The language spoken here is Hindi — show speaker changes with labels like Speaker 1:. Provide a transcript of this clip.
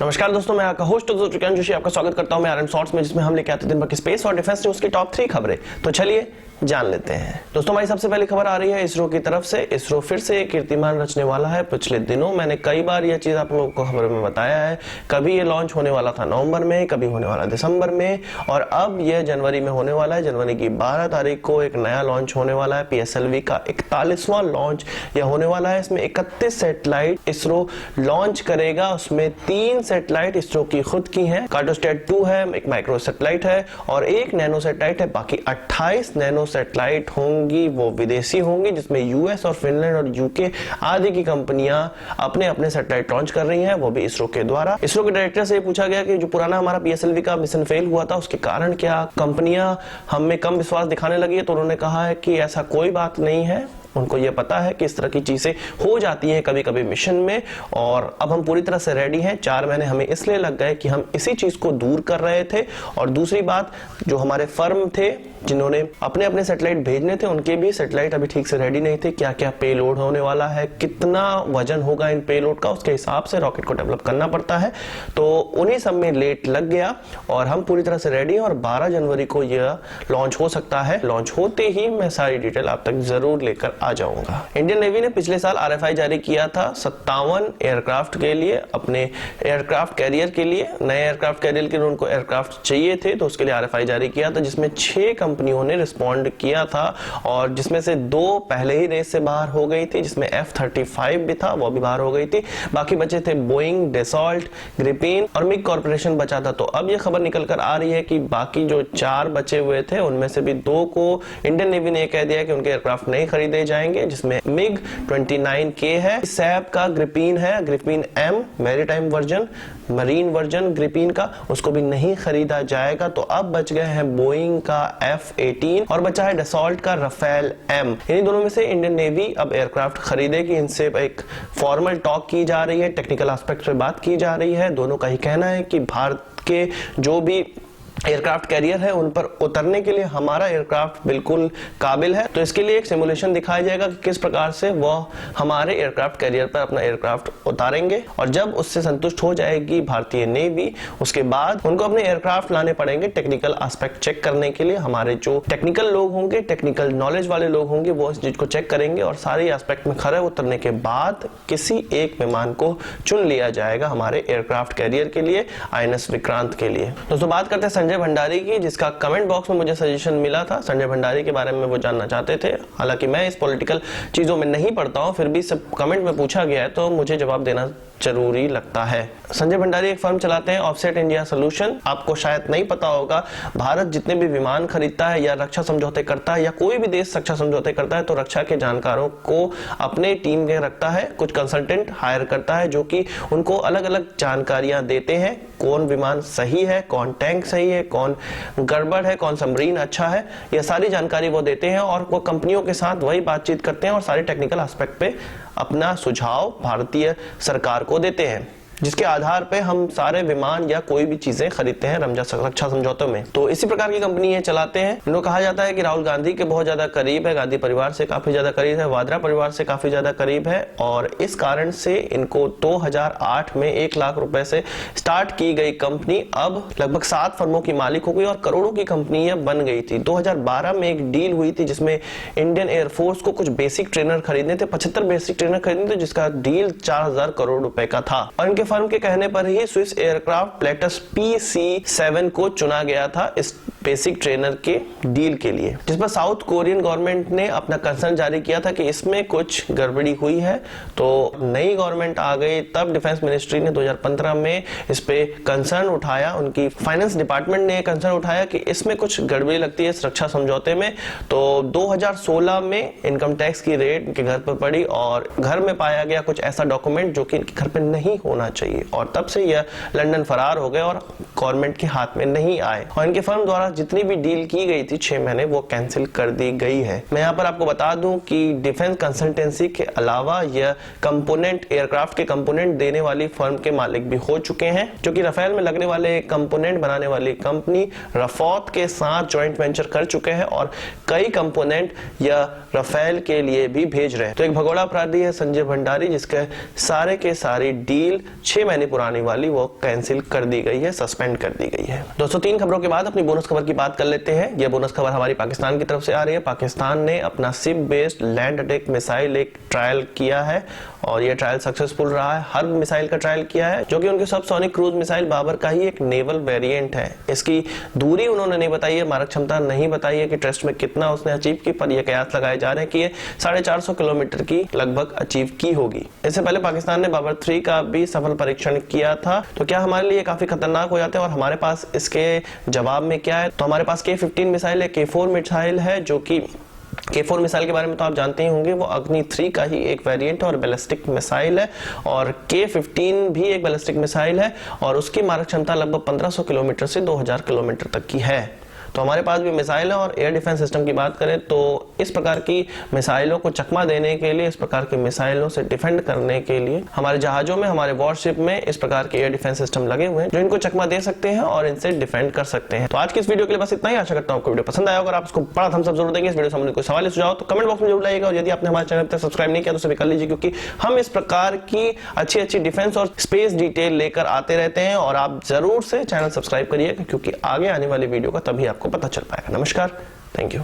Speaker 1: नमस्कार दोस्तों, मैं आपका होस्ट चिकन जोशी आपका स्वागत करता हूं मैं आरएन शॉर्ट्स में, जिसमें हम लेके आते हैं दिन भर की स्पेस और डिफेंस न्यूज की टॉप 3 खबरें। तो चलिए जान लेते हैं। दोस्तों, हमारी सबसे पहली खबर आ रही है इसरो की तरफ से। इसरो फिर से एक कीर्तिमान रचने वाला है। पिछले दिनों मैंने कई बार यह चीज आप लोगों को खबर में बताया है। कभी ये लॉन्च होने वाला था नवंबर में, कभी होने वाला दिसंबर में, और अब यह जनवरी में होने वाला है। जनवरी की 12 तारीख को एक नया लॉन्च होने वाला है। PSLV का 41वां लॉन्च यह होने वाला है। इसमें 31 सैटेलाइट इसरो लॉन्च करेगा। उसमें 3 सैटेलाइट इसरो की खुद की हैं। कार्टोसैट 2 है, एक माइक्रो सैटेलाइट है और एक नैनो सैटेलाइट है। बाकी 28 नैनो सैटेलाइट होंगी, वो विदेशी होंगी, जिसमें US और फिनलैंड और UK आदि की कंपनियां अपने अपने सैटेलाइट लॉन्च कर रही हैं, वो भी इसरो के द्वारा। इसरो के डायरेक्टर से पूछा गया कि जो पुराना हमारा PSLV का मिशन फेल हुआ था, उसके कारण क्या कंपनियां हम में कम विश्वास दिखाने लगी है, तो उन्होंने कहा है कि ऐसा कोई बात नहीं है। उनको ये पता है कि इस तरह की चीजें हो जाती हैं कभी कभी मिशन में, और अब हम पूरी तरह से रेडी हैं। 4 महीने हमें इसलिए लग गए कि हम इसी चीज को दूर कर रहे थे। और दूसरी बात, जो हमारे फर्म थे जिन्होंने अपने अपने सैटेलाइट भेजने थे, उनके भी सैटेलाइट अभी ठीक से रेडी नहीं थे। क्या क्या पेलोड होने वाला है, कितना वजन होगा इन पेलोड का, उसके हिसाब से रॉकेट को डेवलप करना पड़ता है। तो उन्हीं सब में लेट लग गया और हम पूरी तरह से रेडी हैं और 12 जनवरी को यह लॉन्च हो सकता है। लॉन्च होते ही मैं सारी डिटेल आप तक जरूर लेकर आ जाऊंगा। इंडियन नेवी ने पिछले साल RFI जारी किया था 57 एयरक्राफ्ट के लिए, अपने एयरक्राफ्ट कैरियर के लिए। नए एयरक्राफ्ट कैरियर के लिए उनको एयरक्राफ्ट चाहिए थे, तो उसके लिए RFI जारी किया था, जिसमें 6 कंपनियों ने रिस्पॉन्ड किया था और जिसमें से 2 पहले ही रेस से बाहर हो गई थी, जिसमें F-35 भी था, वो भी बाहर हो गई थी। बाकी बचे थे बोइंग, डेसॉल्ट, ग्रिपेन और मिग कॉर्पोरेशन बचा था। तो अब यह खबर निकल कर आ रही है कि बाकी जो 4 बचे हुए थे, उनमें से भी 2 को इंडियन नेवी ने कह दिया कि उनके एयरक्राफ्ट नहीं खरीदे जाएंगे, जिसमें मिग 29K है, सैप का ग्रिपेन है, Gripen M maritime version, marine version Gripen का, उसको भी नहीं खरीदा जाएगा। तो अब बच गए हैं बोइंग का F-18 और बचा है डसॉल्ट का राफेल M। इन्हीं दोनों में से इंडियन नेवी अब एयरक्राफ्ट खरीदेगी। इनसे एक फॉर्मल टॉक की जा रही है, टेक्निकल एस्पेक्ट पे बात की जा रही है। दोनों का ही कहना है कि भारत के जो भी एयरक्राफ्ट कैरियर है उन पर उतरने के लिए हमारा एयरक्राफ्ट बिल्कुल काबिल है। तो इसके लिए एक सिमुलेशन दिखाया जाएगा कि किस प्रकार से वह हमारे एयरक्राफ्ट कैरियर पर अपना एयरक्राफ्ट उतारेंगे, और जब उससे संतुष्ट हो जाएगी भारतीय नेवी, उसके बाद उनको अपने एयरक्राफ्ट लाने पड़ेंगे टेक्निकल एस्पेक्ट चेक करने के लिए। हमारे जो टेक्निकल लोग होंगे, टेक्निकल नॉलेज वाले लोग होंगे, वो इस चीज को चेक करेंगे और सारे एस्पेक्ट में खरे उतरने के बाद किसी एक विमान को चुन लिया जाएगा हमारे एयरक्राफ्ट कैरियर के लिए, INS विक्रांत के लिए। दोस्तों, बात करते हैं संजय भंडारी की, जिसका कमेंट बॉक्स में मुझे सजेशन मिला था। संजय भंडारी के बारे में वो जानना चाहते थे। हालांकि मैं इस पॉलिटिकल चीजों में नहीं पढ़ता हूं, फिर भी सब कमेंट में पूछा गया है तो मुझे जवाब देना जरूरी लगता है। संजय भंडारी एक फर्म चलाते हैं, ऑफसेट इंडिया सोल्यूशन। आपको शायद नहीं पता होगा, भारत जितने भी विमान खरीदता है या रक्षा समझौते करता है या कोई भी देश रक्षा समझौते करता है, तो रक्षा के जानकारों को अपने टीम में रखता है। कुछ कंसल्टेंट हायर करता है जो कि उनको अलग अलग जानकारियां देते हैं, कौन विमान सही है, कौन टैंक सही है, कौन गड़बड़ है, कौन सबमरीन अच्छा है, यह सारी जानकारी वो देते हैं और वो कंपनियों के साथ वही बातचीत करते हैं और सारे टेक्निकल एस्पेक्ट पे अपना सुझाव भारतीय सरकार को देते हैं, जिसके आधार पे हम सारे विमान या कोई भी चीजें खरीदते हैं रक्षा समझौतों में। तो इसी प्रकार की कंपनी ये चलाते हैं। इनको कहा जाता है कि राहुल गांधी के बहुत ज्यादा करीब है, गांधी परिवार से काफी ज्यादा करीब है, वाड्रा परिवार से काफी ज्यादा करीब है, और इस कारण से इनको 2008 में 1 लाख रुपए से स्टार्ट की गई कंपनी अब लगभग 7 फर्मों की मालिक हो गई और करोड़ों की कंपनी यह बन गई थी। 2012 में एक डील हुई थी जिसमें इंडियन एयरफोर्स को कुछ बेसिक ट्रेनर खरीदने थे, 75 बेसिक ट्रेनर खरीदने थे, जिसका डील 4000 करोड़ रुपए का था। और इनके फर्म के कहने पर ही स्विस एयरक्राफ्ट प्लेटस PC-7 को चुना गया था इस बेसिक ट्रेनर के डील के लिए, जिस पर साउथ कोरियन गवर्नमेंट ने अपना कंसर्न जारी किया था कि इसमें कुछ गड़बड़ी हुई है। तो नई गवर्नमेंट आ गई, तब डिफेंस मिनिस्ट्री ने 2015 में इस पे कंसर्न उठाया, उनकी फाइनेंस डिपार्टमेंट ने कंसर्न उठाया कि इसमें कुछ गड़बड़ी लगती है इस रक्षा समझौते में। तो 2016 में इनकम टैक्स की रेड इनके घर पर पड़ी और घर में पाया गया कुछ ऐसा डॉक्यूमेंट जो कि इनके घर पे नहीं होना चाहिए, और तब से यह लंदन फरार हो गए और गवर्नमेंट के हाथ में नहीं आए। और इनके फर्म द्वारा जितनी भी डील की गई थी 6 महीने, वो कैंसिल कर दी गई है। मैं यहाँ पर आपको बता दूं कि डिफेंस कंसल्टेंसी के अलावा यह कंपोनेंट, एयरक्राफ्ट के कंपोनेंट देने वाली फर्म के मालिक भी हो चुके हैं, जो कि राफेल में लगने वाले कंपोनेंट बनाने वाली कंपनी रफौत के साथ ज्वाइंट वेंचर कर चुके हैं और कई कंपोनेंट या राफेल के लिए भी भेज रहे हैं। तो एक भगोड़ा अपराधी है संजय भंडारी, जिसके सारे के सारी डील 6 महीने पुरानी वाली वो कैंसिल कर दी गई है, सस्पेंड कर दी गई है। दोस्तों 3 खबरों के बाद अपनी बोनस खबर की बात कर लेते हैं। यह बोनस खबर हमारी पाकिस्तान की तरफ से आ रही है। पाकिस्तान ने अपना ship based land attack missile एक ट्रायल किया है और यह ट्रायल सक्सेसफुल रहा है। हर्ब मिसाइल का ट्रायल किया है, जो कि उनके सबसोनिक क्रूज मिसाइल बाबर का ही एक नेवल वेरिएंट है। इसकी दूरी उन्होंने नहीं बताई है, मारक क्षमता नहीं बताई है कि टेस्ट में कितना उसने अचीव की, पर यह कयास लगाए जा रहे हैं कि ये 450 किलोमीटर की लगभग अचीव की होगी। इससे पहले पाकिस्तान ने बाबर 3 का भी सफल परीक्षण किया था। तो क्या हमारे लिए काफी खतरनाक हो जाते हैं, और हमारे पास इसके जवाब में क्या है? तो हमारे पास K-15 मिसाइल है, K-4 मिसाइल है, जो कि K-4 मिसाइल के बारे में तो आप जानते ही होंगे, वो अग्नि 3 का ही एक वेरिएंट है और बैलिस्टिक मिसाइल है। और K-15 भी एक बैलिस्टिक मिसाइल है और उसकी मारक क्षमता लगभग 1500 किलोमीटर से 2000 किलोमीटर तक की है। तो हमारे पास भी मिसाइल है। और एयर डिफेंस सिस्टम की बात करें तो इस प्रकार की मिसाइलों को चकमा देने के लिए, इस प्रकार के मिसाइलों से डिफेंड करने के लिए हमारे जहाजों में, हमारे वॉरशिप में इस प्रकार के एयर डिफेंस सिस्टम लगे हुए हैं, जो इनको चकमा दे सकते हैं और इनसे डिफेंड कर सकते हैं। तो आज की इस वीडियो के लिए बस इतना ही। आशा करता हूं आपको वीडियो पसंद आया। अगर आप इसको बड़ा थम्स अप जरूर देंगे। इस वीडियो से हमें कोई सवाल सुझाव तो कमेंट बॉक्स में जरूर लाइएगा। और यदि आपने हमारे चैनल तक सब्सक्राइब नहीं किया तो सभी कर लीजिए, क्योंकि हम इस प्रकार की अच्छी डिफेंस और स्पेस डिटेल लेकर आते रहते हैं। और आप जरूर से चैनल सब्सक्राइब करिएगा, क्योंकि आगे आने वाली वीडियो का तभी आपको पता चल पाएगा। नमस्कार, थैंक यू।